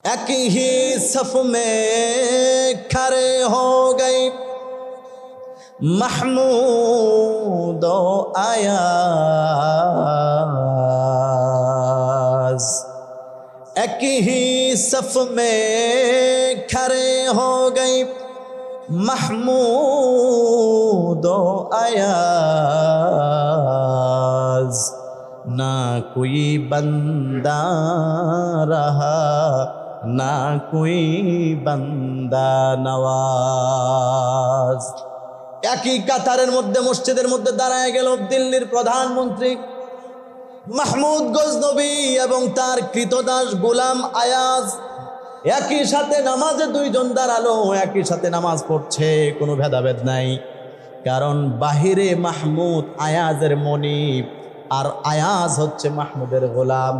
एक ही सफ में खड़े हो गए महमूद आयाज। एक ही सफ में खड़े हो गए महमूद आयाज। ना कोई बंदा रहा ना कोई बंदा नवाज। একই কাতারের মধ্যে মসজিদের মধ্যে দাঁড়ায় গেল দিল্লির প্রধানমন্ত্রী মাহমুদ গজনবী এবং তার কৃতদাস গোলাম আয়াজ। একই সাথে নামাজে দুইজন দাঁড়ালো, একই সাথে নামাজ পড়ছে, কোনো ভেদাভেদ নাই। কারণ বাহিরে মাহমুদ আয়াজের মনিব আর আয়াজ হচ্ছে মাহমুদের গোলাম।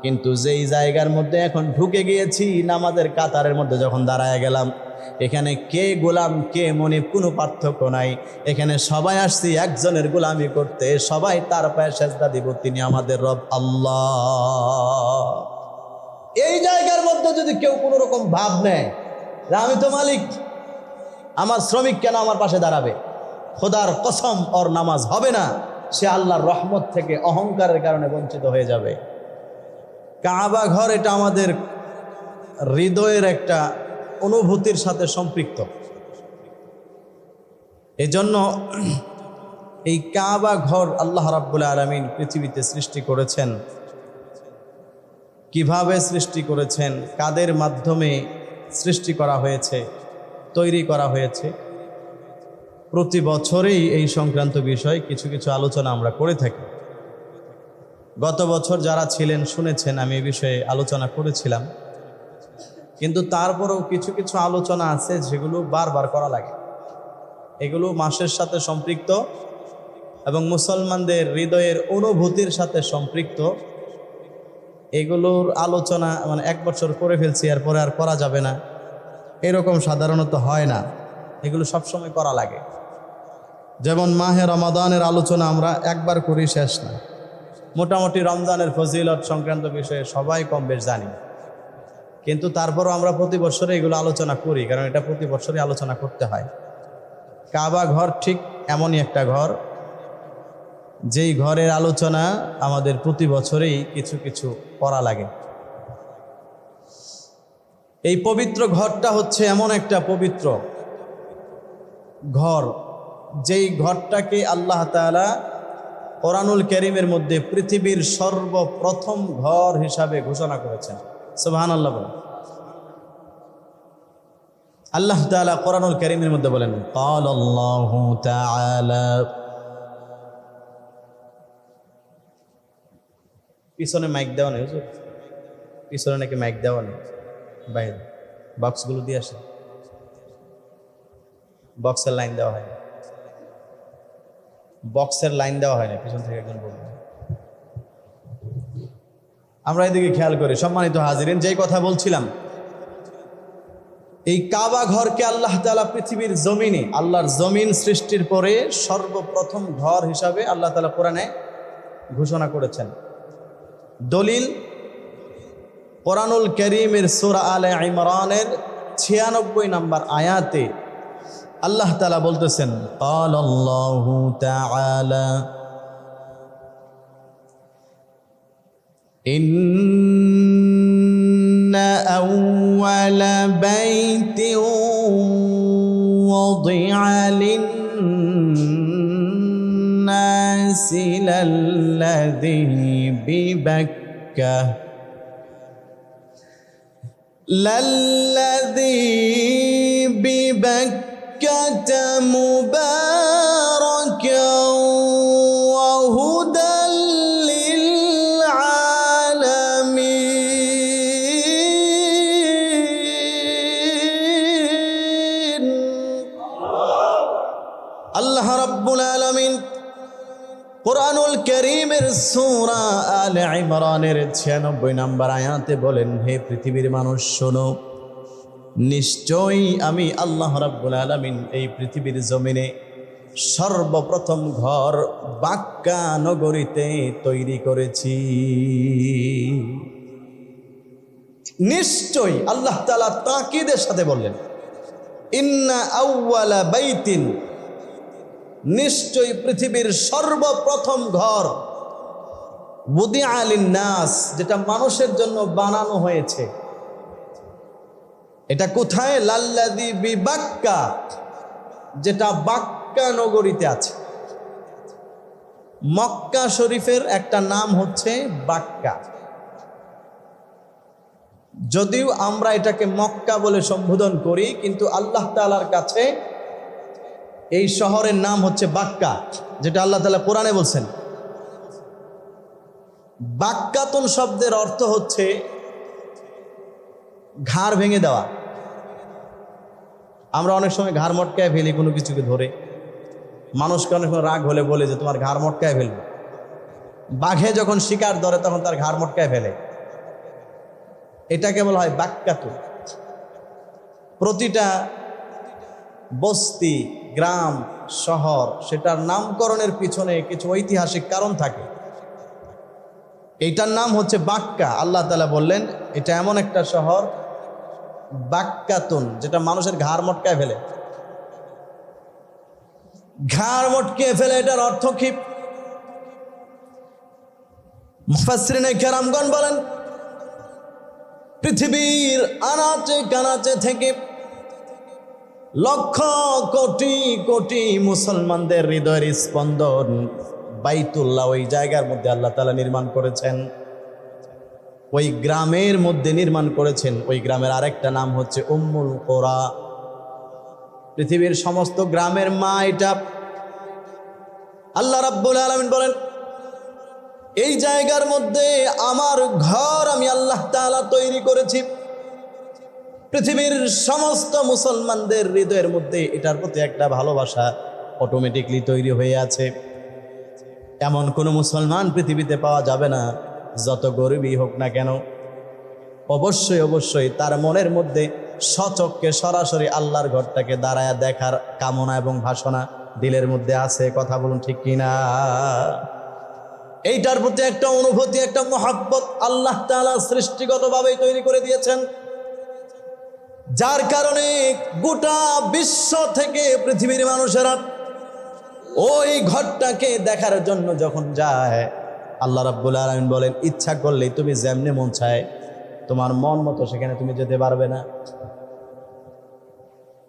কিন্তু যেই জায়গার মধ্যে এখন ঢুকে গিয়েছি, নামাজের কাতারের মধ্যে যখন দাঁড়ায় গেলাম, এখানে কে গোলাম কে মনিব কোনো পার্থক্য নাই। এখানে সবাই আসছি একজনের গোলামি করতে, সবাই তার পায়ে সেজদা দিব, তিনি আমাদের রব আল্লাহ। এই জায়গার মধ্যে যদি কেউ কোনো রকম ভাব নেয় যে আমি তো মালিক, আমার শ্রমিক কেন আমার পাশে দাঁড়াবে, খোদার কসম ওর নামাজ হবে না, সে আল্লাহর রহমত থেকে অহংকারের কারণে বঞ্চিত হয়ে যাবে। কাবা ঘর এটা আমাদের হৃদয়ের একটা অনুভূতির সাথে সম্পৃক্ত। এজন্য এই কাবা ঘর আল্লাহ রাব্বুল আলামিন পৃথিবীতে সৃষ্টি করেছেন। কিভাবে সৃষ্টি করেছেন, কাদের মাধ্যমে সৃষ্টি করা হয়েছে, তৈরি করা হয়েছে, প্রতি বছরেই এই সংক্রান্ত বিষয়ে কিছু কিছু আলোচনা আমরা করে থাকি। গত বছর যারা ছিলেন শুনেছেন আমি এই বিষয়ে আলোচনা করেছিলাম। কিন্তু তারপরেও কিছু কিছু আলোচনা আছে যেগুলো বারবার করা লাগে। এগুলো মাসের সাথে সম্পৃক্ত এবং মুসলমানদের হৃদয়ের অনুভূতির সাথে সম্পৃক্ত। এগুলোর আলোচনা মানে এক বছর করে ফেলছি এরপরে আর করা যাবে না, এরকম সাধারণত হয় না। এগুলো সবসময় করা লাগে। যেমন মাহে রমাদানের আলোচনা আমরা একবার করি, শেষ না। মোটামুটি রমজানের ফজিলত সংক্রান্ত বিষয়ে সবাই কম বেশ জানি, কিন্তু তারপরও আমরা প্রতি বছরে এগুলো আলোচনা করি, কারণ এটা প্রতি বছরই আলোচনা করতে হয়। কাবা ঘর ঠিক এমনই একটা ঘর, যেই ঘরের আলোচনা আমাদের প্রতি বছরেই কিছু কিছু করা লাগে। এই পবিত্র ঘরটা হচ্ছে এমন একটা পবিত্র ঘর, যেই ঘরটাকে আল্লাহ তাআলা কোরআনুল কারীমের মধ্যে পৃথিবীর সর্বপ্রথম ঘর হিসাবে ঘোষণা করেছেন। সুবহানাল্লাহ বলেন। আল্লাহ তাআলা কোরআনুল কারীমের মধ্যে বলেন, ক্বালাল্লাহু তাআলা। পিছনে মাইক দেওয়া নেই হুজুর, পিছনে নাকি মাইক দেওয়া নেই, বাইরে বক্সগুলো দিয়ে আসে, বক্সের লাইন দেওয়া হয় না, বক্সের লাইন দেওয়া হয় না, পিছন থেকে একজন বলবেন। আমরা এদিকে খেয়াল করি। সম্মানিত হাজিরিন, যেই কথা বলছিলাম, এই কাবা ঘরকে আল্লাহ তাআলা পৃথিবীর জমিনে, আল্লাহর জমিন সৃষ্টির পরে সর্বপ্রথম ঘর হিসাবে আল্লাহ তাআলা কোরআনে ঘোষণা করেছেন। দলিল কোরআনুল কারীমের সূরা আলে ইমরানের 96 নম্বর আয়াতে আল্লাহ তাআলা বলতেছেন, ক্বালাল্লাহু তাআলা ইন্না আউওয়ালা বাইতিন ওয়াদিআ লিন-নাসি লাল্লাযী বিবাক্কাহ বিবাক্কাতা মুবারাকাও ওয়া হুদাল লিল আলামিন। আল্লাহ রাব্বুল আলামিন কোরআনুল কারীমের সূরা আলে ইমরানের 96 নম্বর আয়াতে বলেন, হে পৃথিবীর মানুষ শোনো, নিশ্চয়ই আমি আল্লাহ রাব্বুল আলামিন এই পৃথিবীর জমিনে সর্বপ্রথম ঘর বাক্কা নগরীতে তৈরি করেছি। নিশ্চয়ই আল্লাহ তাআলা তাকিদের সাথে বললেন, ইন্না আউওয়ালা বাইতিন, নিশ্চয়ই পৃথিবীর সর্বপ্রথম ঘর, বুদিআ লিন-নাস, যেটা মানুষের জন্য বানানো হয়েছে, এটা কোথায়? লাল্লাযী বিবাক্কা, যেটা বাক্কা নগরীতে আছে। মক্কা শরীফের একটা নাম হচ্ছে বাক্কা। যদিও আমরা এটাকে মক্কা বলে সম্বোধন করি, কিন্তু আল্লাহ তাআলার কাছে এই শহরের নাম হচ্ছে বাক্কা, যেটা আল্লাহ তাআলা কোরআনে বলছেন। বাক্কাতুন শব্দের অর্থ হচ্ছে ঘাড় ভেঙে দেওয়া। আমরা অনেক সময় ঘাড় মটকায় ফেলি কোনো কিছুকে ধরে। মানুষকে অনেক সময় রাগ হলে বলে যে তোমার ঘাড় মটকায় ফেলবে। বাঘে যখন শিকার ধরে তখন তার ঘাড় মটকায় ফেলে, এটাকে বলা হয় বাক্কাতুন। প্রতিটা বস্তি, গ্রাম, শহর, সেটার নামকরণের পিছনে কিছু ঐতিহাসিক কারণ থাকে। এইটার নাম হচ্ছে বাক্কা। আল্লাহ তাআলা বললেন এটা এমন একটা শহর, বাক্কাতুন, যেটা মানুষের ঘাড় মটকায় ফেলে। ঘাড় মটকিয়ে ফেলে, এটার অর্থ কি? মুফাসসিরিনে কেরামগণ বলেন পৃথিবীর আনাচে কানাচে থেকে লক্ষ কোটি কোটি মুসলমানদের হৃদয়ের স্পন্দন বাইতুল্লাহ, ওই জায়গার মধ্যে আল্লাহ তাআলা নির্মাণ করেছেন। ওই গ্রামের মধ্যে নির্মাণ করেছেন। ওই গ্রামের আরেকটা নাম হচ্ছে উম্মুল কোরা। পৃথিবীর সমস্ত গ্রামের মা এটা। আল্লাহ রাব্বুল আলামিন বলেন এই জায়গার মধ্যে আমার ঘর আমি আল্লাহ তাআলা তৈরি করেছি। পৃথিবীর সমস্ত মুসলমানদের হৃদয়ের মধ্যে এটার প্রতি একটা ভালোবাসা অটোমেটিকলি তৈরি হয়ে আছে। এমন কোনো মুসলমান পৃথিবীতে পাওয়া যাবে না, যত গরিবই হোক না কেন, অবশ্যই অবশ্যই তার মনের মধ্যে সচক্ষে সরাসরি আল্লাহর ঘরটাকে দাঁড়ায়া দেখার কামনা এবং বাসনা দিলের মধ্যে আছে। কথা বলুন ঠিক কিনা? এইটার প্রতি একটা অনুভূতি, একটা মহব্বত আল্লাহ তাআলা সৃষ্টিগতভাবেই তৈরি করে দিয়েছেন, যার কারণে গোটা বিশ্ব থেকে পৃথিবীর মানুষেরা ওই ঘরটাকে দেখার জন্য যখন যায়, আল্লাহ রাব্বুল আলামিন বলেন ইচ্ছা করলেই তুমি যেমনে মন চায় তোমার মন মতো সেখানে তুমি যেতে পারবে না।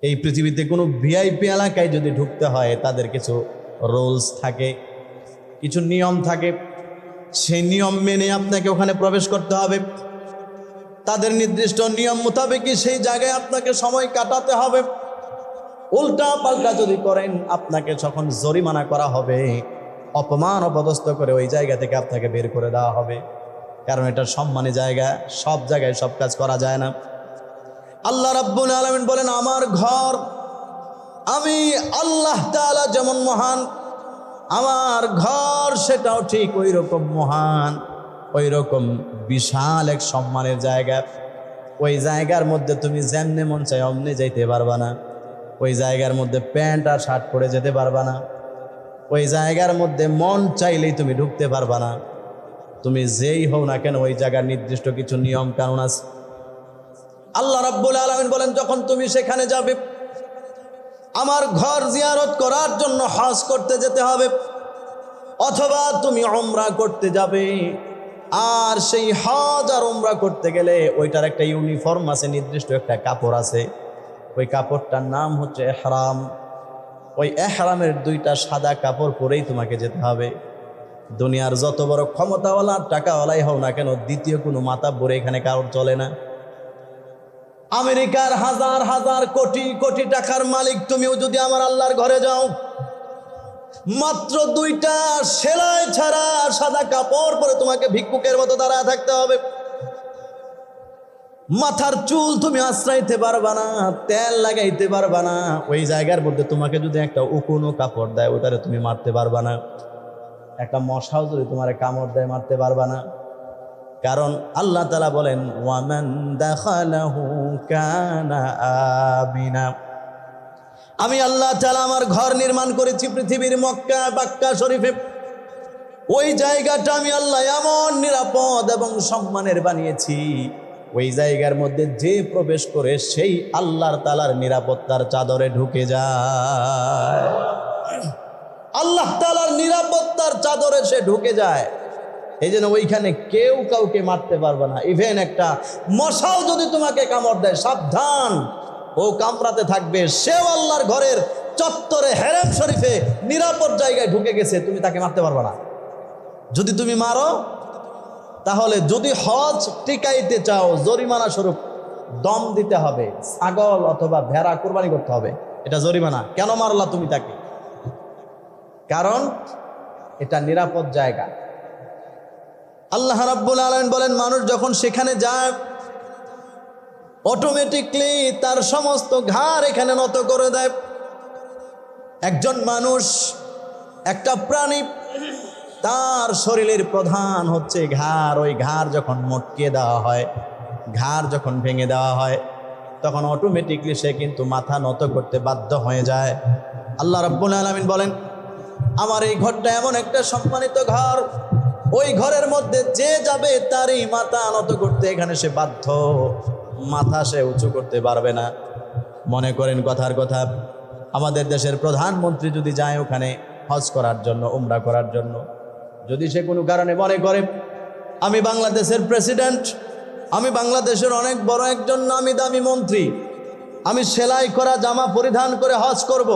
এই পৃথিবীতে কোনো ভিআইপি এলাকায় যদি ঢুকতে হয় তাদের কিছু রুলস থাকে, কিছু নিয়ম থাকে। সেই নিয়ম মেনে আপনাকে ওখানে প্রবেশ করতে হবে। তাদের নির্দিষ্ট নিয়ম মোতাবেকই সেই জায়গায় আপনাকে সময় কাটাতে হবে। উল্টা পাল্টা যদি করেন আপনাকে যখন জরিমানা করা হবে, অপমান অপদস্থ করে ওই জায়গা থেকে আপনাকে বের করে দেওয়া হবে। কারণ এটা সম্মানী জায়গা, সব জায়গায় সব কাজ করা যায় না। আল্লাহ রাব্বুল আলামিন বলেন আমার ঘর, আমি আল্লাহ তাআলা যেমন মহান, আমার ঘর সেটাও ঠিক ওই রকম মহান, ওই রকম বিশাল এক সম্মানের জায়গা। ওই জায়গার মধ্যে তুমি যেমনে মন চাই অমনে যাইতে পারবা না। ওই জায়গার মধ্যে প্যান্ট আর শার্ট পরে যেতে পারবা না। ওই জায়গার মধ্যে মন চাইলেই তুমি ঢুকতে পারবা না। তুমি যেই হও না কেন ওই জায়গার নির্দিষ্ট কিছু নিয়ম কানুন আছে। আল্লাহ রাব্বুল আলামিন বলেন যখন তুমি সেখানে যাবে, আমার ঘর জিয়ারত করার জন্য হজ করতে যেতে হবে, অথবা তুমি উমরা করতে যাবে, আর সেই হজ আর উমরা করতে গেলে ওইটার একটা ইউনিফর্ম আছে, নির্দিষ্ট একটা কাপড় আছে। ওই কাপড়টার নাম হচ্ছে ইহরাম। ওই ইহরামের দুইটা সাদা কাপড় পরেই তোমাকে যেতে হবে। দুনিয়ার যত বড় ক্ষমতাওয়ালা টাকাওয়ালাই হও না কেন, দ্বিতীয় কোনো মাতাব্বর এখানে কারোর চলে না। আমেরিকার হাজার হাজার কোটি কোটি টাকার মালিক তুমিও যদি আমার আল্লাহর ঘরে যাও, মাত্র দুইটা সেলাই ছাড়া সাদা কাপড় পরে তোমাকে ভিক্ষুকের মতো দাঁড়ায় থাকতে হবে। মাথার চুল তুমি আশ্রাইতে পারবা না, তেল লাগাইতে পারবা না। ওই জায়গার মধ্যে তোমাকে যদি একটা উকুনো কাপড় দেয় ওটারে তুমি মারতে পারবা না। একটা মশাও যদি তোমার কামড় দেয় মারতে পারবা না। কারণ আল্লাহ তাআলা বলেন ওয়ামান দাখালাহু কানা আমিনা। আমি আল্লাহ তাআলা আমার ঘর নির্মাণ করেছি পৃথিবীর মক্কা বাক্কা শরীফে। ওই জায়গাটা আমি আল্লাহ এমন নিরাপদ এবং সম্মানের বানিয়েছি, ওই জায়গার মধ্যে যে প্রবেশ করে সেই আল্লাহর তাআলার নিরাপত্তার চাদরে ঢুকে যায়। আল্লাহ তাআলার নিরাপত্তার চাদরে সে ঢুকে যায়। এই জন্য ওইখানে কেউ কাউকে মারতে পারবে না। ইভেন একটা মশাও যদি তোমাকে কামড় দেয়, সাবধান, ও কামড়াতে থাকবে। সেও আল্লাহর ঘরের চত্বরে হেরেম শরীফে নিরাপদ জায়গায় ঢুকে গেছে, তুমি তাকে মারতে পারবে না। যদি তুমি মারো তাহলে যদি হজ টিকাইতে চাও জরিমানা স্বরূপ দম দিতে হবে, ছাগল অথবা ভেড়া কুরবানি করতে হবে, এটা জরিমানা। কেন মারলা তুমি তাকে? কারণ এটা নিরাপদ জায়গা। আল্লাহ রাব্বুল আলামিন বলেন, মানুষ যখন সেখানে যায় অটোমেটিকলি তার সমস্ত ঘাড় এখানে নত করে দেয়। একজন মানুষ, একটা প্রাণী, তার শরীরের প্রধান হচ্ছে ঘাড়। ওই ঘাড় যখন মটকে দেওয়া হয়, ঘাড় যখন ভেঙে দেওয়া হয়, তখন অটোমেটিকলি সে কিন্তু মাথা নত করতে বাধ্য হয়ে যায়। আল্লাহ রাব্বুল আলামিন বলেন, আমার এই ঘরটা এমন একটা সম্মানিত ঘর, ওই ঘরের মধ্যে যে যাবে তারই মাথা নত করতে এখানে সে বাধ্য, মাথা সে উঁচু করতে পারবে না। মনে করেন কথার কথা, আমাদের দেশের প্রধানমন্ত্রী যদি যায় ওখানে হজ করার জন্য, উমরা করার জন্য, যদি সে কোনো কারণে মনে করে আমি বাংলাদেশের প্রেসিডেন্ট, আমি বাংলাদেশের অনেক বড় একজন নামি দামি মন্ত্রী, আমি সেলাই করা জামা পরিধান করে হজ করব,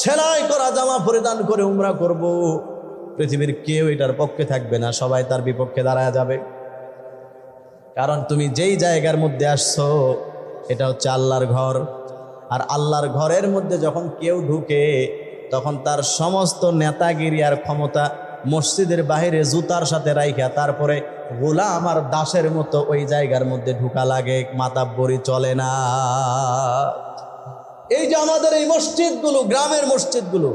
সেলাই করা জামা পরিধান করে উমরা করব, পৃথিবীর কেউ এটার পক্ষে থাকবে না, সবাই তার বিপক্ষে দাঁড়ায় যাবে। কারণ তুমি যেই জায়গার মধ্যে আসছো এটা হচ্ছে আল্লাহর ঘর। আর আল্লাহর ঘরের মধ্যে যখন কেউ ঢুকে তখন তার সমস্ত নেতাগিরি আর ক্ষমতা মসজিদের বাইরে জুতার সাথে রাইখা তারপরে গোলাম আর দাসের মতো ওই জায়গার মধ্যে ঢুকা লাগে, মাতাব্বরি চলে না। এই যে আমাদের এই মসজিদগুলো, গ্রামের মসজিদগুলো,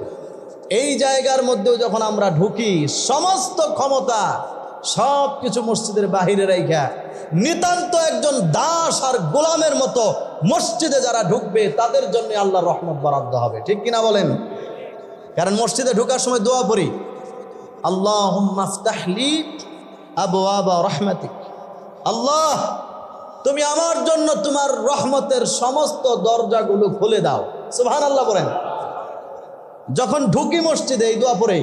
এই জায়গার মধ্যেও যখন আমরা ঢুকি সমস্ত ক্ষমতা সব কিছু মসজিদের বাহিরে রাইখা নিতান্ত একজন দাস আর গোলামের মতো মসজিদে যারা ঢুকবে তাদের জন্য আল্লাহর রহমত বরাদ্দ হবে। ঠিক কিনা বলেন? কারণ মসজিদে ঢোকার সময় দোয়া পড়ি, আল্লাহুম্মা ইফতাহ লি আবওয়াবা রাহমাতিক, আল্লাহ তুমি আমার জন্য তোমার রহমতের সমস্ত দরজাগুলো খুলে দাও। সুবহানাল্লাহ বলেন। যখন ঢুকি মসজিদে এই দোয়া পড়ে,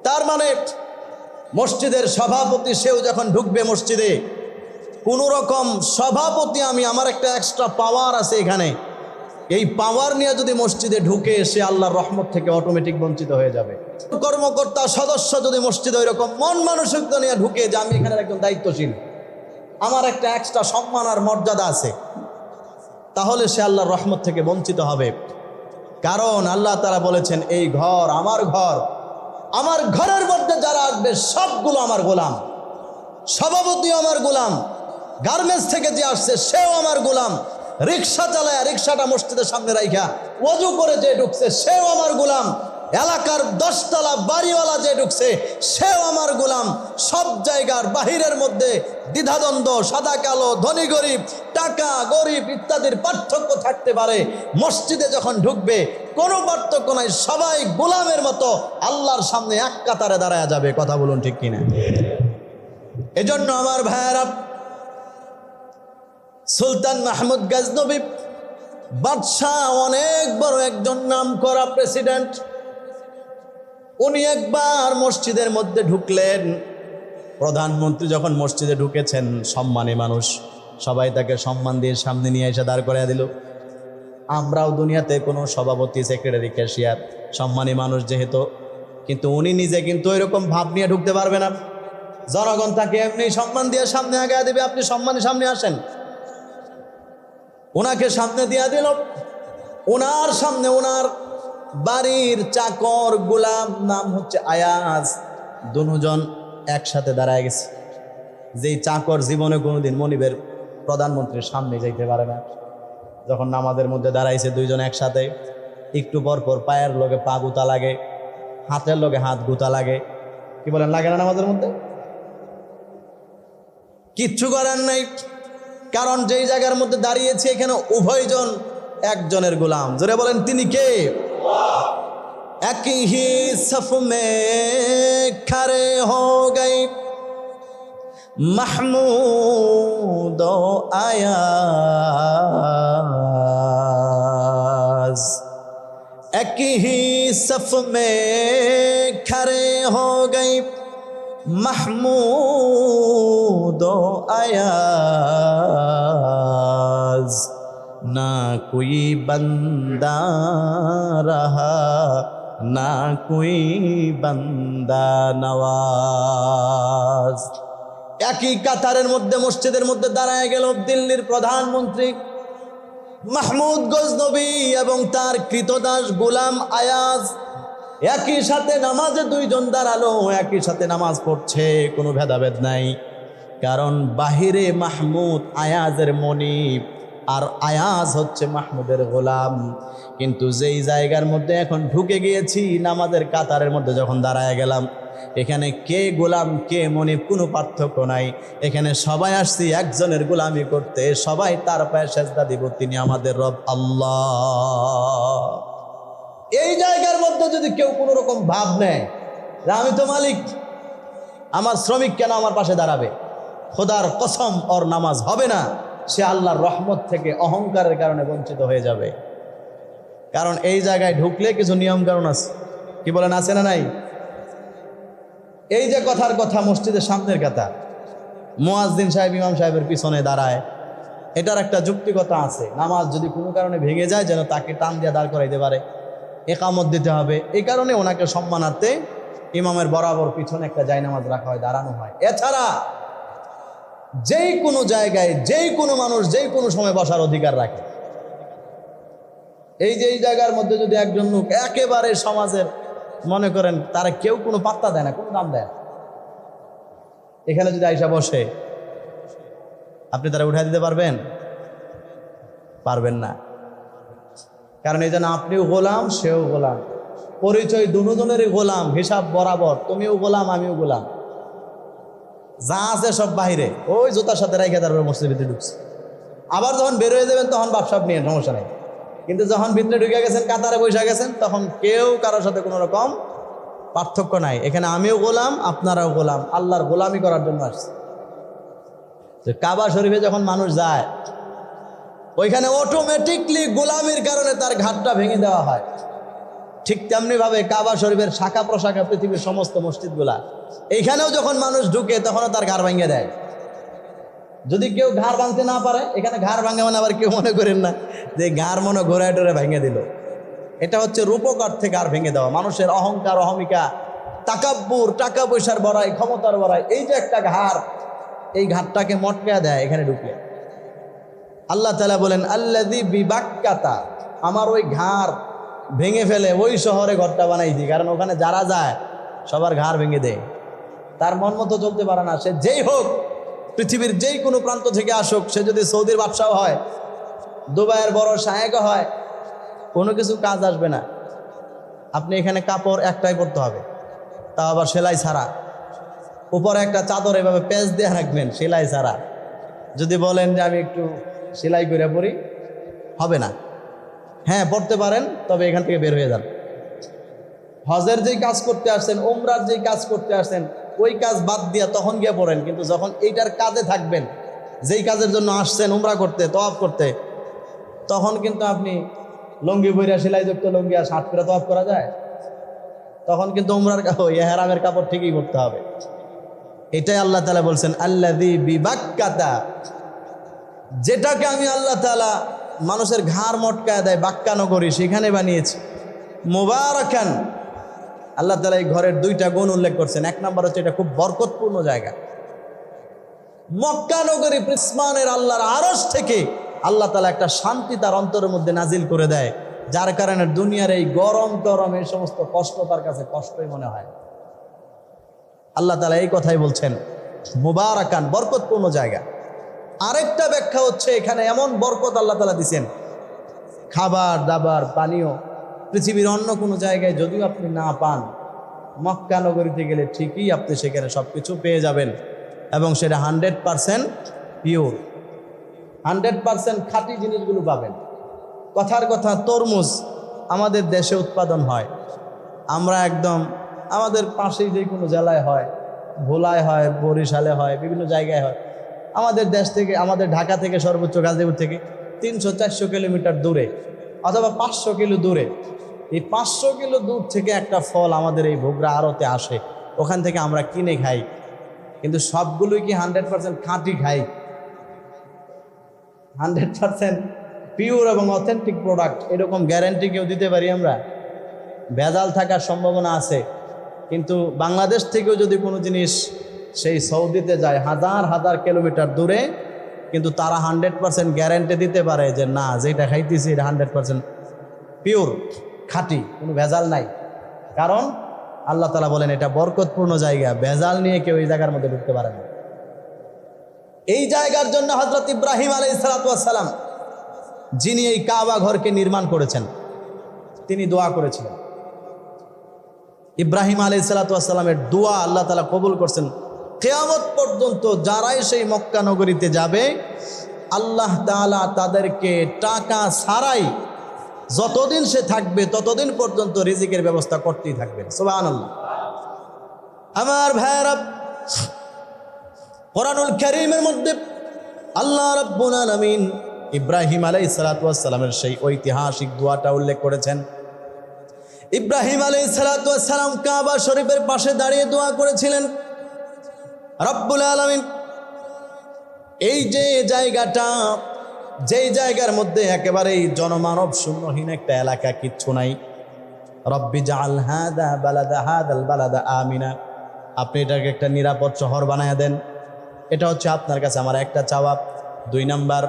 তার মানে মসজিদের সভাপতি সেও যখন ঢুকবে মসজিদে, কোন রকম সভাপতি আমি, আমার একটা এক্সট্রা পাওয়ার আছে এখানে, এই পাওয়ার নিয়ে যদি মসজিদে ঢুকে সে আল্লাহর রহমত থেকে অটোমেটিক বঞ্চিত হয়ে যাবে। কর্মকর্তা সদস্য যদি মসজিদে ওই রকম মন মানসিকতা নিয়ে ঢুকে যে আমি এখানে একজন দায়িত্বশীল, আমার একটা এক্সট্রা সম্মান আর মর্যাদা আছে, তাহলে সে আল্লাহর রহমত থেকে বঞ্চিত হবে। কারণ আল্লাহ তাআলা বলেছেন এই ঘর আমার ঘর, আমার ঘরের মধ্যে যারা আসবে সবগুলো আমার গোলাম। সভাপতিও আমার গোলাম, গার্মেন্টস থেকে যে আসছে সেও আমার গোলাম, রিক্সা চালায় রিক্সাটা মসজিদের সামনে রাইখা ওযু করে যে ঢুকছে সেও আমার গোলাম, এলাকার 10 তলা বাড়িওয়ালা যে ঢুকছে সেও আমার গোলাম। সব জায়গার বাহিরের মধ্যে দ্বিধাদ্বন্দ্ব, সাদা কালো, ধনী গরিব, টাকা গরিব ইত্যাদির পার্থক্য থাকতে পারে, মসজিদে যখন ঢুকবে কোনো পার্থক্য নাই, সবাই গোলামের মতো আল্লাহর সামনে এক কাতারে দাঁড়ায় যাবে। কথা বলুন ঠিক কিনা? এজন্য আমার ভাইয়েরা, সুলতান মাহমুদ গজনবী বাদশাহ, অনেক বড় একজন নামকরা প্রেসিডেন্ট, উনি একবার মসজিদের মধ্যে ঢুকলেন। প্রধানমন্ত্রী যখন মসজিদে ঢুকেছেন, সম্মানী মানুষ, সবাই তাকে সম্মান দিয়ে সামনে নিয়ে এসে দাঁড় করিয়ে দিল। আমরাও দুনিয়াতে কোনো সভাপতি, সেক্রেটারি, ক্যাশিয়ার সম্মানী মানুষ যেহেতু, কিন্তু উনি নিজে কিন্তু এরকম ভাব নিয়ে ঢুকতে পারবে না। জনগণ তাকে এমনি সম্মান দিয়ে সামনে আগায় দেবে, আপনি সম্মানে সামনে আসেন। ওনাকে সামনে দিয়ে দিল। ওনার সামনে ওনার বাড়ির চাকর গোলাম, নাম হচ্ছে আয়াজ, দুজন একসাথে দাঁড়ায় গেছে। যেই চাকর জীবনে কোনোদিন মনিবের প্রধানমন্ত্রীর সামনে যাইতে পারে না, যখন নামাজের মধ্যে দাঁড়াইছে দুইজন একসাথে, একটু পর পর পায়ের লগে পা গুতা লাগে, হাতের লগে হাত গুতা লাগে। কি বলেন, লাগে না নামাজের মধ্যে? কিচ্ছু করার নাই, কারণ যেই জায়গার মধ্যে দাঁড়িয়েছে এখানে উভয়জন একজনের গোলাম। জোরে বলেন তিনি কে? এক হি সফ মে খড়ে হো গয়ে महमूद आयाज एक ही सफ में खड़े हो गई महमूद आयाज ना कोई बंदा रहा ना कोई बंदा नवाज। একই কাতারের মধ্যে মসজিদের মধ্যে দাঁড়ায় গেল দিল্লির প্রধানমন্ত্রী মাহমুদ গজনবী এবং তার কৃতদাস গোলাম আয়াজ। একই সাথে নামাজে দুইজন দাঁড়ালো, একই সাথে নামাজ পড়ছে, কোনো ভেদাভেদ নাই। কারণ বাহিরে মাহমুদ আয়াজের মনিব আর আয়াজ হচ্ছে মাহমুদের গোলাম। কিন্তু যেই জায়গার মধ্যে এখন ঢুকে গিয়েছি, নামাজের কাতারের মধ্যে যখন দাঁড়ায় গেলাম, এখানে কে গোলাম কে মনিব কোনো পার্থক্য নাই। এখানে সবাই আসছি একজনের গোলামি করতে, সবাই তার পায়ে সেজদা দিব, তিনি আমাদের রব আল্লাহ। এই জায়গার মধ্যে যদি কেউ কোনো রকম ভাব নেয় যে আমি তো মালিক, আমার শ্রমিক কেন আমার পাশে দাঁড়াবে, খোদার কসম ওর নামাজ হবে না, সে আল্লাহর রহমত থেকে অহংকারের কারণে বঞ্চিত হয়ে যাবে। কারণ এই জায়গায় ঢুকলে কিছু নিয়ম কারণ আছে, কি বলেন, আছে না নাই? এই যে কথার কথা, মসজিদের সামনের কথা, মুয়াজ্জিন সাহেব ইমাম সাহেবের পিছনে দাঁড়ায়, এটার একটা যুক্তিকতা আছে। নামাজ যদি কোনো কারণে ভেঙে যায় যেন তাকে টান দিয়ে দাঁড় করাইতে পারে, একামত দিতে হবে। এই কারণে ওনাকে সম্মানার্থে ইমামের বরাবর পিছনে একটা জায়নামাজ রাখা হয়, দাঁড়ানো হয়। এছাড়া যেই কোনো জায়গায় যেই কোনো মানুষ যেই কোনো সময় বসার অধিকার রাখে। এই যে এই জায়গার মধ্যে যদি একজন লোক একেবারে সমাজের মনে করেন তারা কেউ কোনো পাত্তা দেয় না, কোনো দাম দেয় না, এখানে যদি আইসা বসে, আপনি তারা উঠাই দিতে পারবেন? পারবেন না। কারণ এই জন্য আপনিও গোলাম, সেও গোলাম, পরিচয় দুজনেরই গোলাম, হিসাব বরাবর, তুমিও গোলাম আমিও গোলাম। যা আছে সব বাহিরে, ওই জুতার সাথে রেখে তারপরে মসজিদের ভিতরে ঢুকছে। আবার যখন বের হয়ে যাবেন তখন বাপসাপ নিয়ে সমস্যা নেই। কিন্তু যখন ভিতরে ঢুকে গেছেন, কাতারে বসে গেছেন, তখন কেউ কারোর সাথে কোনো রকম পার্থক্য নাই। এখানে আমিও গোলাম, আপনারাও গোলাম, আল্লাহর গোলামি করার জন্য আসছে। তো কাবা শরীফে যখন মানুষ যায়, ওইখানে অটোমেটিকলি গোলামির কারণে তার ঘাটটা ভেঙে দেওয়া হয়। ঠিক তেমনিভাবে কাবা শরীফের শাখা প্রশাখা পৃথিবীর সমস্ত মসজিদগুলা, এইখানেও যখন মানুষ ঢুকে তখনও তার ঘাড় ভেঙে দেয়। যদি কেউ ঘাড় ভাঙতে না পারে, এখানে ঘাড় ভাঙে মানে আবার কেউ মনে করেন না যে ঘাড় মনে ঘোরায় টোরে ভেঙে দিল। এটা হচ্ছে রূপক অর্থে ঘাড় ভেঙে দেওয়া। মানুষের অহংকার, অহমিকা, তাকাব্বুর, টাকা পয়সার বড়াই, ক্ষমতার বড়াই, এই যে একটা ঘাড়, এই ঘাটটাকে মটকা দেয় এখানে ঢুকলে। আল্লাহ তাআলা বলেন আল্লাযী বিবাক্কাতা, আমার ওই ঘাড় ভেঙে ফেলে ওই শহরে ঘরটা বানাইছি, কারণ ওখানে যারা যায় সবার ঘাড় ভেঙে দেয়। তার মন মতো চলতে পারে না, সে যেই হোক, পৃথিবীর যেই কোনো প্রান্ত থেকে আসুক, সে যদি সৌদির বাদশাহ হয়, দুবাইয়ের বড় শায়েক হয়, কোনো কিছু কাজ আসবে না। আপনি এখানে কাপড় একটাই পরতে হবে, তা আবার সেলাই ছাড়া। উপরে একটা চাদর এভাবে পেঁচ দিয়ে রাখবেন, সেলাই ছাড়া। যদি বলেন যে আমি একটু সেলাই করে পরি, হবে না। হ্যাঁ, পড়তে পারেন, তবে এখান থেকে বের হয়ে যান। হজের যেই কাজ করতে আসছেন, ওমরার যেই কাজ করতে আসছেন, ওই কাজ বাদ দিয়ে তখন গিয়ে পড়েন। কিন্তু যখন এইটার কাজে থাকবেন, যেই কাজের জন্য আসছেন উমরা করতে, তওয়াফ করতে, তখন কিন্তু আপনি লুঙ্গি বইরা সেলাইযুক্ত লুঙ্গি আর শার্ট পরে তওয়াফ করা যায়? তখন কিন্তু উমরার ইহরামের কাপড় ঠিকই পরতে হবে। এটাই আল্লাহ তাআলা বলছেন আল্লাযী বিবাক্কাতা, যেটাকে আমি আল্লাহ তাআলা মানুষের ঘাড় মটকায় দেয় বাক্কা নগরী, সেখানে বানিয়েছি। মুবারাকান, আল্লাহ তাআলা এই ঘরের দুইটা গুণ উল্লেখ করছেন। এক নম্বর হচ্ছে এটা খুব বরকতপূর্ণ জায়গা। মক্কা নগরী আসমানের আল্লাহর আরশ থেকে আল্লাহ তাআলা একটা শান্তি তার অন্তরের মধ্যে নাজিল করে দেয়, যার কারণে দুনিয়ার এই গরম এই সমস্ত কষ্ট তার কাছে কষ্টই মনে হয়। আল্লাহ তাআলা এই কথাই বলছেন মুবারাকান, বরকতপূর্ণ জায়গা। আরেকটা ব্যাখ্যা হচ্ছে এখানে এমন বরকত আল্লাহ তাআলা দিয়েছেন, খাবার দাবার পানীয় পৃথিবীর অন্য কোনো জায়গায় যদিও আপনি না পান, মক্কা নগরীতে গেলে ঠিকই আপনি সেখানে সব কিছু পেয়ে যাবেন, এবং সেটা 100% পিওর, 100% খাঁটি জিনিসগুলো পাবেন। কথার কথা, তরমুজ আমাদের দেশে উৎপাদন হয়, আমরা একদম আমাদের পাশেই যে কোনো জেলায় হয়, ভোলায় হয়, বরিশালে হয়, বিভিন্ন জায়গায় হয়। আমাদের দেশ থেকে, আমাদের ঢাকা থেকে সর্বোচ্চ গাজীপুর থেকে 300-400 কিলোমিটার দূরে অথবা 500 কিলো দূরে, এই 500 কিলো দূর থেকে একটা ফল আমাদের এই ভোগরা আড়তে আসে, ওখান থেকে আমরা কিনে খাই। কিন্তু সবগুলোই কি 100% খাঁটি খাই? 100% পিওর এবং অথেন্টিক প্রোডাক্ট এরকম গ্যারান্টি কেউ দিতে পারি আমরা? ভেজাল থাকার সম্ভাবনা আছে। কিন্তু বাংলাদেশ থেকেও যদি কোনো জিনিস সেই সৌদিতে যায় হাজার হাজার কিলোমিটার দূরে, কিন্তু তারা 100% গ্যারান্টি দিতে পারে যে না, যেটা খাইতেছি এটা 100% পিওর, খাঁটি, কোনো ভেজাল নাই। কারণ আল্লাহ তাআলা বলেন এটা বরকতপূর্ণ জায়গা, ভেজাল নিয়ে কেউ এই জায়গার মধ্যে ঢুকতে পারে না। এই জায়গার জন্য হযরত ইব্রাহিম আলাইহিস সালাম, যিনি এই কাবা ঘরকে নির্মাণ করেছেন, তিনি দোয়া করেছিলেন। ইব্রাহিম আলাইহিস সালামের দোয়া আল্লাহ তাআলা কবুল করছেন। কিয়ামত পর্যন্ত যারাই সেই মক্কা নগরীতে যাবে, আল্লাহ তাআলা তাদেরকে টাকা ছাড়াই যতদিন সে থাকবে ততদিন পর্যন্ত রিজিকের ব্যবস্থা করতেই থাকবেন। সুবহানাল্লাহ। আমার ভাইরা, কোরআনুল কারীমের মধ্যে আল্লাহ রাব্বুল আলামিন ইব্রাহিম আলাইহিস সালামের সেই ঐতিহাসিক দোয়াটা উল্লেখ করেছেন। ইব্রাহিম আলাইহিস সালাম কাবা শরীফের পাশে দাঁড়িয়ে দোয়া করেছিলেন, রব্বুল আলামিন এই যে জায়গাটা, যেই জায়গার মধ্যে একেবারেই জনমানব শূন্যহীন একটা এলাকা, কিচ্ছু নাই, রব্বি জাআল হাদাল বালাদা আমিনা, আপনি এটাকে একটা নিরাপদ শহর বানায় দেন। এটা হচ্ছে আপনার কাছে আমার একটা চাওয়া। 2 নাম্বার,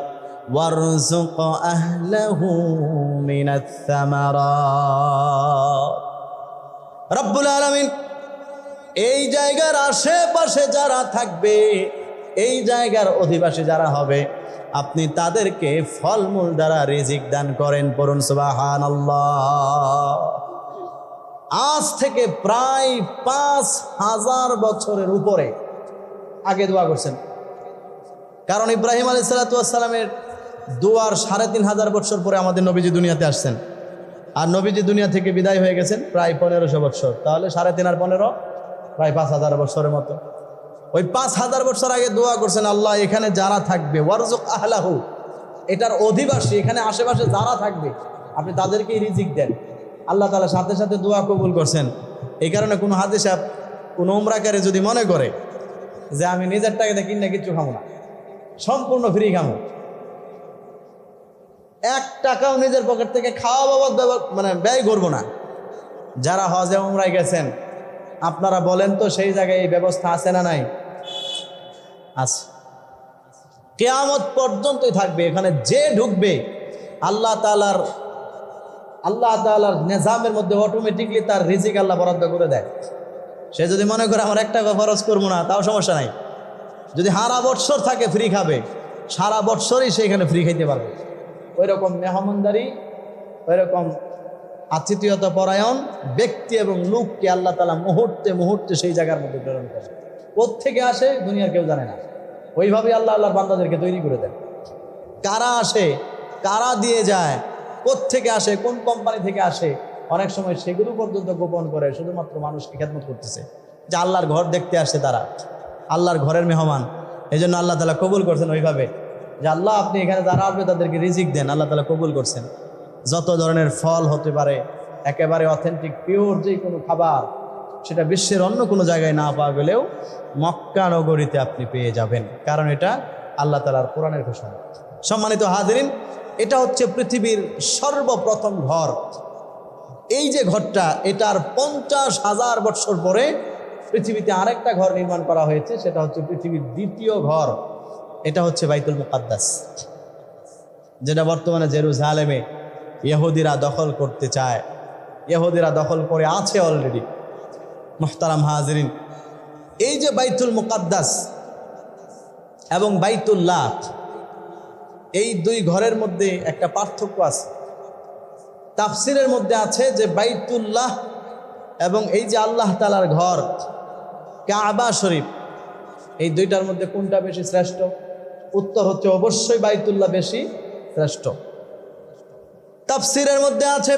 ওয়ারযুক আহলাহু মিনাস সামারাত, রব্বুল আলামিন এই জায়গার আশেপাশে যারা থাকবে, এই জায়গার অধিবাসী যারা হবে, আপনি তাদেরকে ফলমূল দ্বারা রিজিক দান করেন। পড়ুন সুবহানাল্লাহ। আজ থেকে প্রায় 5000 বছরের উপরে আগে দোয়া করছেন। কারণ ইব্রাহিম আলাইহিস সালামের দোয়ার 3500 বছর পরে আমাদের নবীজি দুনিয়াতে আসছেন, আর নবীজি দুনিয়া থেকে বিদায় হয়ে গেছেন প্রায় 1500 বছর। তাহলে 3.5 আর 15 প্রায় 5000 বছরের মতো। ওই 5000 বছর আগে দোয়া করছেন, আল্লাহ এখানে যারা থাকবে, ওয়ারযুক আহলাহু, এটার অধিবাসী, এখানে আশেপাশে যারা থাকবে আপনি তাদেরকে রিজিক দেন। আল্লাহ তাআলা সাথে সাথে দোয়া কবুল করছেন। এই কারণে কোনো হাজী সাহেব, কোনো উমরাকারী যদি মনে করে যে আমি নিজের টাকাতে কিনে কিচ্ছু খাবো না, সম্পূর্ণ ফ্রি খাবো, 1 টাকাও নিজের পকেট থেকে খাওয়া বাবদ ব্যয় করবো না, যারা হজে উমরায় গেছেন আপনারা বলেন তো সেই জায়গায় এই ব্যবস্থা আছে না নাই? আছে। কিয়ামত পর্যন্তই থাকবে। এখানে যে ঢুকবে আল্লাহ তাআলার নিজামের মধ্যে অটোমেটিকলি তার রিজিক আল্লাহ বরাদ্দ করে দেয়। সে যদি মনে করে আমার 1 টাকা খরচ করবো না, তাও সমস্যা নাই। যদি সারা বৎসর থাকে ফ্রি খাবে, সারা বৎসরই সে এখানে ফ্রি খাইতে পারবে। ওই রকম মেহমানদারি, ওই রকম আতিথেয়তা পরায়ণ ব্যক্তি এবং লোককে আল্লাহ তাআলা মুহূর্তে মুহূর্তে সেই জায়গার মধ্যে প্রেরণ করে। কোত্থেকে আসে দুনিয়ার কেউ জানে না। ওইভাবেই আল্লাহর বান্দাদেরকে তৈরি করে দেন। কারা আসে, কারা দিয়ে যায়, কোত্থেকে আসে, কোন কোম্পানি থেকে আসে, অনেক সময় সেগুলো পর্যন্ত গোপন করে শুধুমাত্র মানুষকে খেদমত করতেছে, যে আল্লাহর ঘর দেখতে আসছে, তারা আল্লাহর ঘরের মেহমান। এই জন্য আল্লাহ তাআলা কবুল করছেন ওইভাবে, যে আল্লাহ আপনি এখানে যারা আসবে তাদেরকে রিজিক দেন। আল্লাহ তাআলা কবুল করছেন। যত ধরনের ফল হতে পারে, একেবারে অথেন্টিক পিওর যে কোনো খাবার, সেটা বিশ্বের অন্য কোনো জায়গায় না পাওয়া গেলেও মক্কা নগরীতে আপনি পেয়ে যাবেন। কারণ এটা আল্লাহ তাআলার কোরআনের ঘোষণা। সম্মানিত হাজিরিন, এটা হচ্ছে পৃথিবীর সর্বপ্রথম ঘর। এই যে ঘরটা, এটার 50,000 বছর পরে পৃথিবীতে আরেকটা ঘর নির্মাণ করা হয়েছে, সেটা হচ্ছে পৃথিবীর দ্বিতীয় ঘর। এটা হচ্ছে বাইতুল মুকাদ্দাস, যেটা বর্তমানে জেরুজালেমে ইহুদিরা দখল করতে চায়, ইহুদিরা দখল করে আছে অলরেডি। মুহতারাম হাজিরিন, এই যে বাইতুল মুকাদ্দাস এবং বাইতুল্লাহ, এই 2 ঘরের মধ্যে একটা পার্থক্য আছে। তাফসিরের মধ্যে আছে যে বাইতুল্লাহ এবং এই যে আল্লাহ তাআলার ঘর কাবা শরীফ, এই 2টার মধ্যে কোনটা বেশি শ্রেষ্ঠ? উত্তর হচ্ছে অবশ্যই বাইতুল্লাহ বেশি শ্রেষ্ঠ। তাফসিরের মধ্যে আছে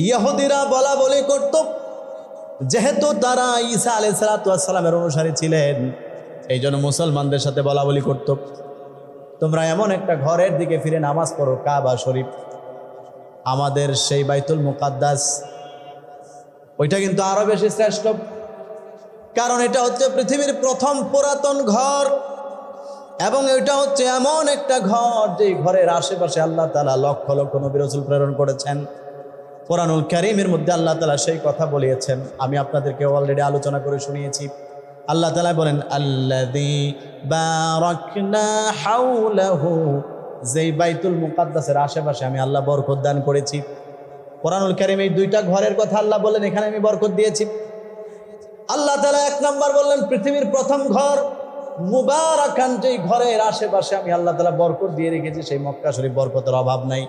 ইহুদিরা বলা বলি করত যেহেতু তারা ঈসা আলাইহিস সালামের অনুসারী ছিলেন, এই জন্য মুসলমানদের সাথে বলা বলি করত, তোমরা এমন একটা ঘরের দিকে ফিরে নামাজ পড়ো, কাবা শরীফ, আমাদের সেই বাইতুল মুকাদ্দাস। ওইটা কিন্তু আরো বেশি শ্রেষ্ঠ, কারণ এটা হচ্ছে পৃথিবীর প্রথম পুরাতন ঘর, এবং এটা হচ্ছে এমন একটা ঘর যে ঘরের আশেপাশে আল্লাহ তাআলা লক্ষ লক্ষ নবী রাসূল প্রেরণ করেছেন। কোরআনুল কারীমের মধ্যে আল্লাহ তাআলা সেই কথা বলিয়েছেন, আমি আপনাদেরকে অলরেডি আলোচনা করে শুনিয়েছি। আল্লাহ তাআলা বলেন, আল্লাযী বারাকনা হাওলাহু, যেই বাইতুল মুকাদ্দাসের আশেপাশে আমি আল্লাহ বরকত দান করেছি। কোরআনুল কারীমে এই দুইটা ঘরের কথা আল্লাহ বলেন, এখানে আমি বরকত দিয়েছি। আল্লাহ তাআলা এক নম্বর বললেন পৃথিবীর প্রথম ঘর মুবারাকান, যেই ঘরের আশেপাশে আমি আল্লাহ তাআলা বরকত দিয়ে রেখেছি, সেই মক্কা শরীফ বরকতের অভাব নাই।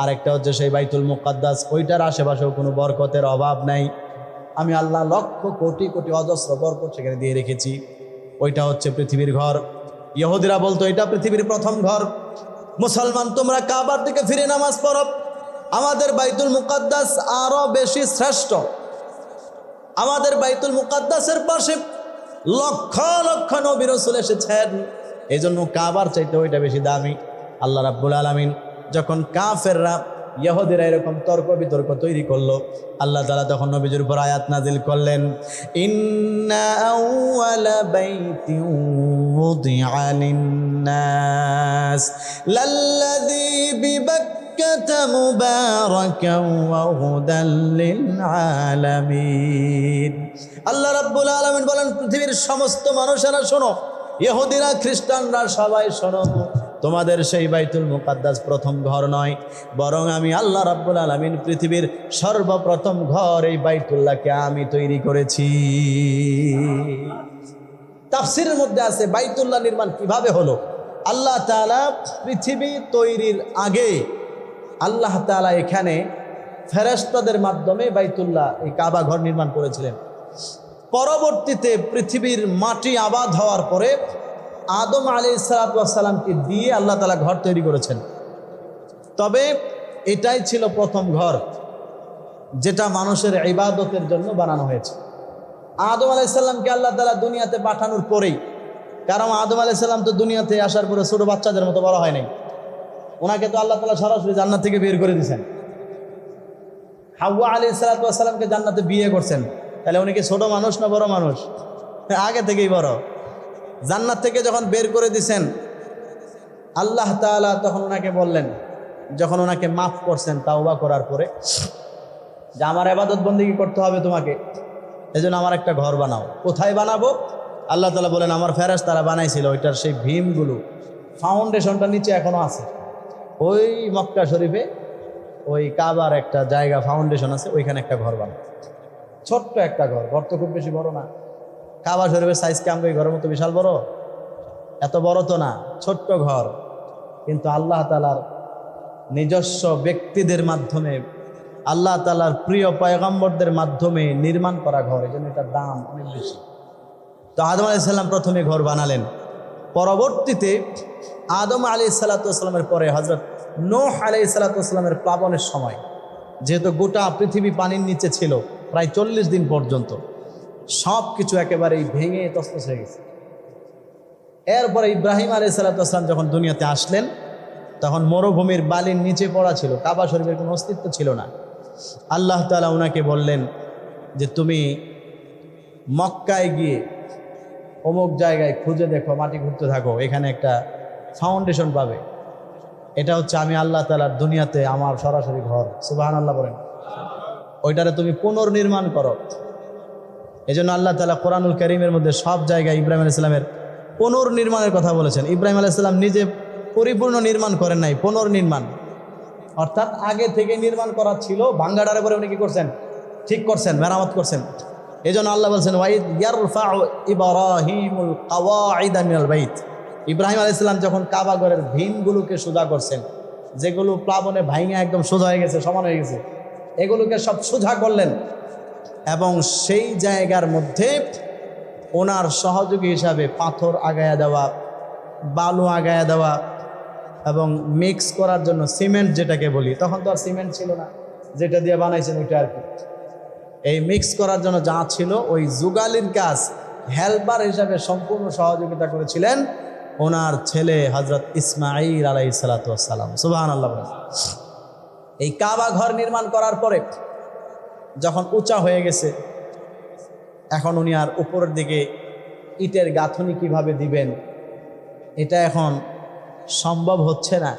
আরেকটা হচ্ছে সেই বাইতুল মুকাদ্দাস, ওইটার আশেপাশেও কোনো বরকতের অভাব নাই। আমি আল্লাহ লক্ষ কোটি কোটি অজস্র বরকত সেখানে দিয়ে রেখেছি। ওইটা হচ্ছে পৃথিবীর ঘর। ইহুদিরা বলতো এটা পৃথিবীর প্রথম ঘর। মুসলমান, তোমরা কাবার দিকে ফিরে নামাজ পড়ো, আমাদের বাইতুল মুকাদ্দাস আরো বেশি শ্রেষ্ঠ। আমাদের বাইতুল মুকাদ্দাসের পাশে লক্ষ লক্ষ নবী রাসূল এসেছেন, এই জন্য কাবার চাইতে ওইটা বেশি দামি। আল্লাহ রাব্বুল আলামিন যখন কাফেররা ইহুদিরা এরকম তর্ক বিতর্ক তৈরি করলো, আল্লাহ তাআলা তখন নবীজির উপর আয়াত নাজিল করলেন, ইন্না আউওয়ালা বাইতিন উযিআ লিন-নাস লাল্লাযী বিবাক্কাতা মুবারাকান ওয়া হুদাল লিল-আলামিন। আল্লাহ রাব্বুল আলামিন বলেন, পৃথিবীর সমস্ত মানুষেরা শোনো, ইহুদিরা খ্রিস্টানরা সবাই শোনো, তোমাদের সেই বাইতুল মুকাদ্দাস প্রথম ঘর নয়, বরং আমি আল্লাহ রাব্বুল আলামিন পৃথিবীর সর্বপ্রথম ঘর এই বাইতুল্লাহকে আমি তৈরি করেছি। তাফসীরের মধ্যে আছে বাইতুল্লাহ নির্মাণ কিভাবে হলো। আল্লাহ তাআলা পৃথিবী তৈরির আগে আল্লাহ তাআলা এখানে ফেরেশতাদের মাধ্যমে বাইতুল্লাহ, এই কাবা ঘর নির্মাণ করেছিলেন। পরবর্তীতে পৃথিবীর মাটি আবাদ হওয়ার পরে আদম আলাইহিস সালামকে দিয়ে আল্লাহ তাআলা ঘর তৈরি করেছেন। তবে এটাই ছিল প্রথম ঘর যেটা মানুষের ইবাদতের জন্য বানানো হয়েছে। আদম আলাইহিস সালামকে আল্লাহ তাআলা দুনিয়াতে পাঠানোর পরেই, কারণ আদম আলাইহিস সালাম তো দুনিয়াতে আসার পরে ছোট বাচ্চাদের মতো বড় হয় নাই, ওনাকে তো আল্লাহ তাআলা সরাসরি জান্নাত থেকে বের করে দিয়েছেন। হাওয়া আলাইহিস সালামকে জান্নাতে বিয়ে করছেন, তাহলে উনি কি ছোট মানুষ না বড় মানুষ? আগে থেকেই বড়। জান্নাত থেকে যখন বের করে দিছেন আল্লাহ তাআলা, তখন ওনাকে বললেন, যখন ওনাকে মাফ করছেন তাওবা করার পরে, যে আমার ইবাদত বন্দেগী করতে হবে তোমাকে, এজন্য আমার একটা ঘর বানাও। কোথায় বানাবো? আল্লাহ তাআলা বলেন, আমার ফেরেশতারা বানাইছিল, ওইটার সেই ভীমগুলো, ফাউন্ডেশনটা নিচে এখনো আছে। ওই মক্কা শরীফে ওই কাবার একটা জায়গা ফাউন্ডেশন আছে, ওইখানে একটা ঘর বানাও। ছোট্ট একটা ঘর, ঘর তো খুব বেশি বড় না। কাবা শরীফের সাইজ কি আমরা এই ঘরের মতো বিশাল বড়? এত বড় তো না, ছোট্ট ঘর। কিন্তু আল্লাহ তাআলার নিজস্ব ব্যক্তিদের মাধ্যমে, আল্লাহ তাআলার প্রিয় পয়গম্বরদের মাধ্যমে নির্মাণ করা ঘর, এই জন্য এটার দাম অনেক বেশি। তো আদম আলাইহিস সালাম প্রথমে ঘর বানালেন। পরবর্তীতে আদম আলাইহিস সালামের পরে হযরত নূহ আলাইহিস সালামের প্লাবনের সময়, যেহেতু গোটা পৃথিবী পানির নিচে ছিল প্রায় 40 দিন পর্যন্ত, সব কিছু একেবারেই ভেঙে তছনছ হয়ে গেছে। এরপরে ইব্রাহিম আলাইহিস সালাম যখন দুনিয়াতে আসলেন, তখন মরুভূমির বালির নিচে পড়া ছিল, কাবা শরীফের কোনো অস্তিত্ব ছিল না। আল্লাহ তাআলা ওনাকে বললেন যে তুমি মক্কায় গিয়ে অমুক জায়গায় খুঁজে দেখো, মাটি ঘুরতে থাকো, এখানে একটা ফাউন্ডেশন পাবে। এটা হচ্ছে আমি আল্লাহ তাআলার দুনিয়াতে আমার সরাসরি ঘর। সুবহানাল্লাহ বলেন। ওইটারে তুমি পুনর্নির্মাণ করো। এই জন্য আল্লাহ তাআলা কোরআনুল কারীমের মধ্যে সব জায়গায় ইব্রাহিম আলাইহিস সালামের পুনর্নির্মাণের কথা বলেছেন। ইব্রাহিম আলাইহিস সালাম নিজে পরিপূর্ণ নির্মাণ করেন নাই, পুনর্নির্মাণ, অর্থাৎ আগে থেকে নির্মাণ করা ছিল, ভাঙ্গাটারে পরে উনি কি করছেন? ঠিক করছেন, মেরামত করছেন। এই জন্য আল্লাহ বলছেন, ওয়াইদ ইয়ারফাউ ইব্রাহিমুল কাওয়াইদা মিনাল বাইত। ইব্রাহিম আলাইহিস সালাম যখন কাবা ঘরের ভীমগুলোকে সোজা করছেন, যেগুলো প্লাবনে ভাঙে একদম সোজা হয়ে গেছে, সমান হয়ে গেছে, এগুলোকে সব সোজা করলেন, এবং সেই জায়গার মধ্যে ওনার সহযোগী হিসাবে পাথর আগায়া দেওয়া, বালু আগায়া দেওয়া, এবং মিক্স করার জন্য সিমেন্ট, যেটাকে বলি, তখন তো আর সিমেন্ট ছিল না, যেটা দিয়ে বানাইছেন ওইটা আর কি। এই মিক্স করার জন্য যা ছিল ওই যুগালির কাজ হেল্পার হিসাবে সম্পূর্ণ সহযোগিতা করেছিলেন ওনার ছেলে হজরত ইসমাঈল আলাইহিস সালাতু ওয়াস সালাম। সুবহানাল্লাহ। এই কাবা ঘর নির্মাণ করার পরে যখন উঁচা হয়ে গেছে, এখন উনি আর উপরের দিকে ইটের গাঁথনি কিভাবে দিবেন এটা এখন সম্ভব হচ্ছে না।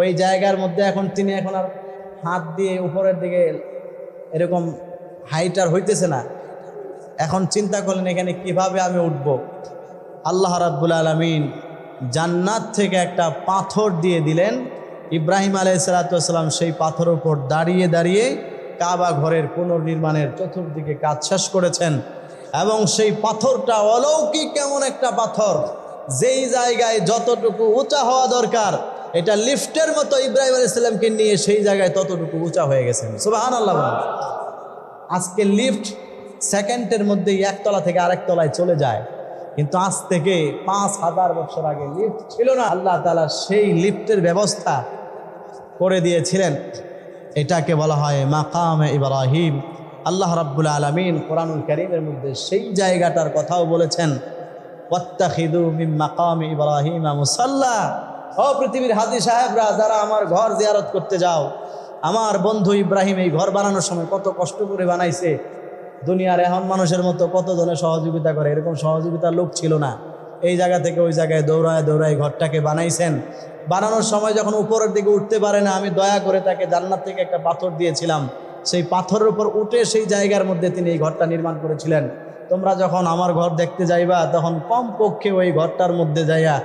ওই জায়গার মধ্যে এখন তিনি এখন আর হাত দিয়ে উপরের দিকে এরকম হাইটার হইতেছে না। এখন চিন্তা করলেন এখানে কিভাবে আমি উঠব। আল্লাহ রাব্বুল আলামিন জান্নাত থেকে একটা পাথর দিয়ে দিলেন। ইব্রাহিম আলাইহিস সালাতু ওয়াস সালাম সেই পাথরের উপর দাঁড়িয়ে দাঁড়িয়ে কাবা ঘরের পুনর্নির্মাণের চতুর্দিকে কাজ শেষ করেছেন। এবং সেই পাথরটা অলৌকিক এমন একটা পাথর, যেই জায়গায় যতটুকু উঁচা হওয়া দরকার এটা লিফটের মতো ইব্রাহিম আলাইহিস সালামকে নিয়ে সেই জায়গায় ততটুকু উঁচা হয়ে গেছেন। সুবহানাল্লাহ। আজকে লিফট সেকেন্ডের মধ্যেই একতলা থেকে আরেক তলায় চলে যায়, কিন্তু আজ থেকে 5000 বছর আগে লিফট ছিল না। আল্লাহ তাআলা সেই লিফটের ব্যবস্থা করে দিয়েছিলেন। এটাকে বলা হয় মাকামে ইব্রাহিম। আল্লাহ রাব্বুল আলামিন কোরআনুল কারীমের মধ্যে সেই জায়গাটার কথাও বলেছেন, ওয়াত্তাখিযু মিন মাকামি ইব্রাহিম মুসাল্লা। ও পৃথিবীর হাজী সাহেবরা, যারা আমার ঘর জিয়ারত করতে যাও, আমার বন্ধু ইব্রাহিম এই ঘর বানানোর সময় কত কষ্ট করে বানাইছে। দুনিয়ার এখন মানুষের মতো কতজনে সহযোগিতা করে, এরকম সহযোগিতার লোক ছিল না। এই জায়গা থেকে ওই জায়গায় দৌড়ায় দৌড়ায় ঘরটাকে বানাইছেন। বানানোর সময় যখন উপরের দিকে উঠতে পারে না, আমি দয়া করে তাকে জান্নাত থেকে একটা পাথর দিয়েছিলাম। সেই পাথরের উপর উঠে সেই জায়গার মধ্যে তিনি এই ঘরটা নির্মাণ করেছিলেন। তোমরা যখন আমার ঘর দেখতে যাইবা তখন কমপক্ষে ওই ঘরটার মধ্যে যাইয়া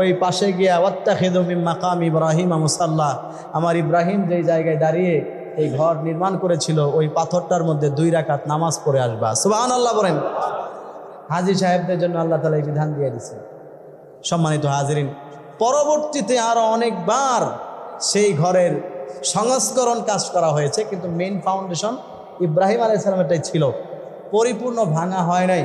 ওই পাশে গিয়া ওয়াত্তাখিযু মিন মাকামি ইব্রাহিম মুসাল্লা, আমার ইব্রাহিম যেই জায়গায় দাঁড়িয়ে এই ঘর নির্মাণ করেছিল ওই পাথরটার মধ্যে 2 রাকাত নামাজ পড়ে আসবা। সুবহানাল্লাহ বলেন। হাজী সাহেবদের জন্য আল্লাহ তাআলা এই বিধান দিয়ে দিয়েছেন। সম্মানিত হাজিরিন, পরবর্তীতে আরো অনেকবার সেই ঘরের সংস্করণ কাজ করা হয়েছে, কিন্তু মেইন ফাউন্ডেশন ইব্রাহিম আলাইহিস সালামেরটাই ছিল, পরিপূর্ণ ভাঙা হয় নাই।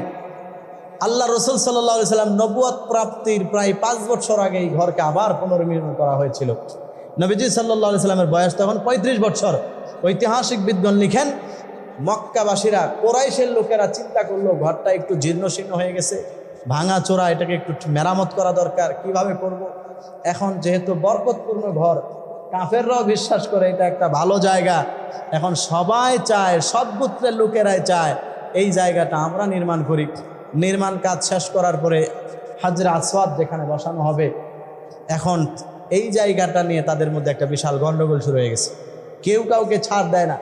আল্লাহ রাসূল সাল্লাল্লাহু আলাইহি সাল্লাম নবুয়ত প্রাপ্তির প্রায় 5 বছর আগে এই ঘরকে আবার পুনর্নির্মাণ করা হয়েছিল। নবীজি সাল্লাল্লাহু আলাইহি সাল্লামের বয়স তখন 35 বছর। ঐতিহাসিক বিদ্বান লিখেন, মক্কাবাসীরা কোরাইশের লোকেরা চিন্তা করলো ঘরটা একটু জীর্ণশীর্ণ হয়ে গেছে, ভাঙা চোরা, এটাকে একটু মেরামত করা দরকার, কিভাবে করব। এখন যেহেতু বরকতপূর্ণ ঘর, কাফেররাও বিশ্বাস করে এটা একটা ভালো জায়গা, এখন সবাই চায়, সব গোত্রের লোকেরাই চায় এই জায়গাটা আমরা নির্মাণ করি। নির্মাণ কাজ শেষ করার পরে হাজরে আসওয়াদ যেখানে বসানো হবে, এখন এই জায়গাটা নিয়ে তাদের মধ্যে একটা বিশাল গন্ডগোল শুরু হয়ে গেছে। কেউ কাউকে ছাড় দেয় না।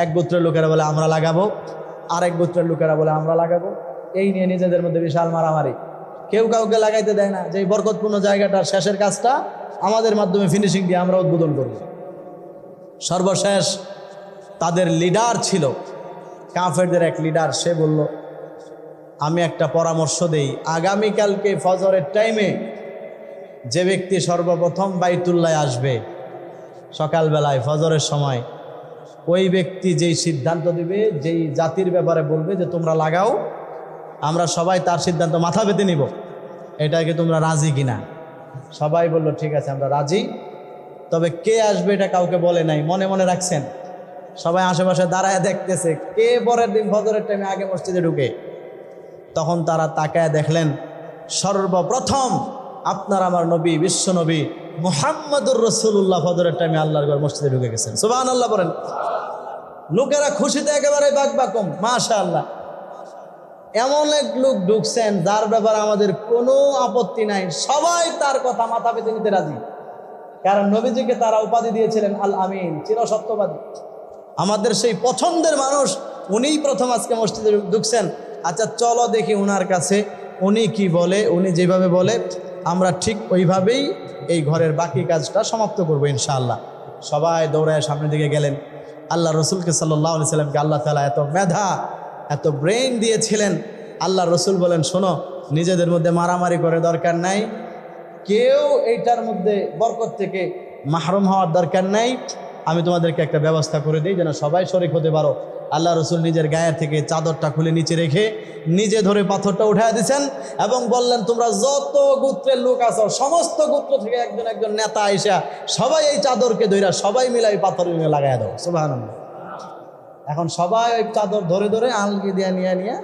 এক গোত্রের লোকেরা বলে আমরা লাগাবো, আরেক গোত্রের লোকেরা বলে আমরা লাগাবো, এই নিয়ে নিজেদের মধ্যে বিশাল মারামারি। কেউ কাউকে লাগাইতে দেয় না যে এই বরকতপূর্ণ জায়গাটার শেষের কাজটা আমাদের মাধ্যমে ফিনিশিং দিয়ে আমরা উদ্বোধন করব। সর্বশেষ তাদের লিডার ছিল, কাফেরদের এক লিডার, সে বলল আমি একটা পরামর্শ দেই, আগামীকালকে ফজরের টাইমে যে ব্যক্তি সর্বপ্রথম বাইতুল্লাহ আসবে সকালবেলায় ফজরের সময়, ওই ব্যক্তি যেই সিদ্ধান্ত দিবে, যেই জাতির ব্যাপারে বলবে যে তোমরা লাগাও, আমরা সবাই তার সিদ্ধান্ত মাথা পেতে নিব, এটাকে তোমরা রাজি কিনা। সবাই বলল ঠিক আছে আমরা রাজি, তবে কে আসবে এটা কাউকে বলে নাই, মনে মনে রাখছেন। সবাই আশেপাশে দাঁড়ায় দেখতেছে কে পরের দিন ফজরের টাইমে আগে মসজিদে ঢুকে। তখন তারা তাকায় দেখলেন সর্বপ্রথম আপনার আমার নবী, বিশ্ব নবী মুহাম্মদুর রাসূলুল্লাহ ফজরের টাইমে আল্লাহর ঘর মসজিদে ঢুকে গেছেন। সুবহানাল্লাহ বলেন। লোকেরা খুশিতে একেবারে বাকবাকম, মাশাআল্লাহ। এমন এক লোক ঢুকছেন যার ব্যাপারে আমাদের কোনো আপত্তি নাই, সবাই তার কথা মাথা পেতে নিতে রাজি। কারণ নবীজিকে তারা উপাধি দিয়েছিলেন আল আমিন, চিরসত্যবাদী, আমাদের সেই পছন্দের মানুষ। উনিই প্রথম আজকে মসজিদে ঢুকছেন। আচ্ছা চলো দেখি উনার কাছে উনি কি বলে, উনি যেভাবে বলে আমরা ঠিক ওইভাবেই এই ঘরের বাকি কাজটা সমাপ্ত করবো ইনশাআল্লাহ। সবাই দৌড়ায় সামনের দিকে গেলেন। আল্লাহ রসুলকে সাল্লাল্লাহু আলাইহি সাল্লামকে আল্লাহ তাআলা এত মেধা, এত ব্রেইন দিয়েছিলেন। আল্লাহ রসুল বলেন শোনো, নিজেদের মধ্যে মারামারি করে দরকার নাই, কেউ এইটার মধ্যে বরকত থেকে মাহরুম হওয়ার দরকার নাই, আমি তোমাদেরকে একটা ব্যবস্থা করে দিই যেন সবাই শরীক হতে পারো। আল্লাহ রসুল নিজের গায়ের থেকে চাদরটা খুলে নিচে রেখে নিজে ধরে পাথরটা উঠায় দিয়েছেন এবং বললেন তোমরা যত গোত্রের লোক আছো সমস্ত গোত্র থেকে একজন একজন নেতা আইসা সবাই এই চাদরকে ধইরা সবাই মিলে এই পাথর লাগাইয়া দাও। সুবহানাল্লাহ। এখন সবাই ওই চাদর ধরে ধরে আলগি দিয়ে নিয়ে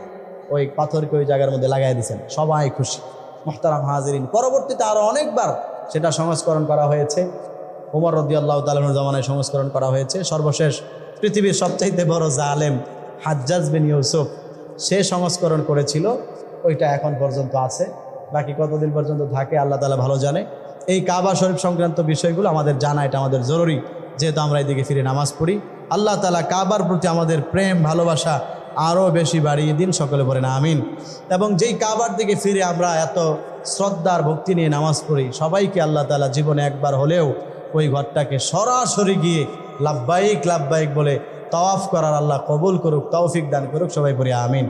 ওই পাথরকে ওই জায়গার মধ্যে লাগাই দিয়েছেন, সবাই খুশি। মুহতারাম হাজিরিন, পরবর্তীতে আরও অনেকবার সেটা সংস্করণ করা হয়েছে। ওমর রাদিয়াল্লাহু তাআলার জামানায় সংস্করণ করা হয়েছে। সর্বশেষ পৃথিবীর সবচাইতে বড় জালেম হাজ্জাজ বিন ইউসুফ, সে সংস্করণ করেছিল, ওইটা এখন পর্যন্ত আছে। বাকি কতদিন পর্যন্ত থাকে আল্লাহ তাআলা ভালো জানে। এই কাবা শরীফ সংক্রান্ত বিষয়গুলো আমাদের জানা, এটা আমাদের জরুরি, যেহেতু আমরা এদিকে ফিরে নামাজ পড়ি। আল্লাহ তাআলা কাবার প্রতি আমাদের প্রেম ভালোবাসা আরও বেশি বাড়িয়ে দিন, সকলে বলেন আমিন। এবং যেই কাবার দিকে ফিরে আমরা এত শ্রদ্ধার ভক্তি নিয়ে নামাজ পড়ি, সবাইকে আল্লাহ তাআলা জীবনে একবার হলেও ওই ঘরটাকে সরাসরি গিয়ে লাব্বাইক লাব্বাইক বলে তাওয়াফ করার আল্লাহ কবুল করুক, তৌফিক দান করুক, সবাই পড়ি আমিন।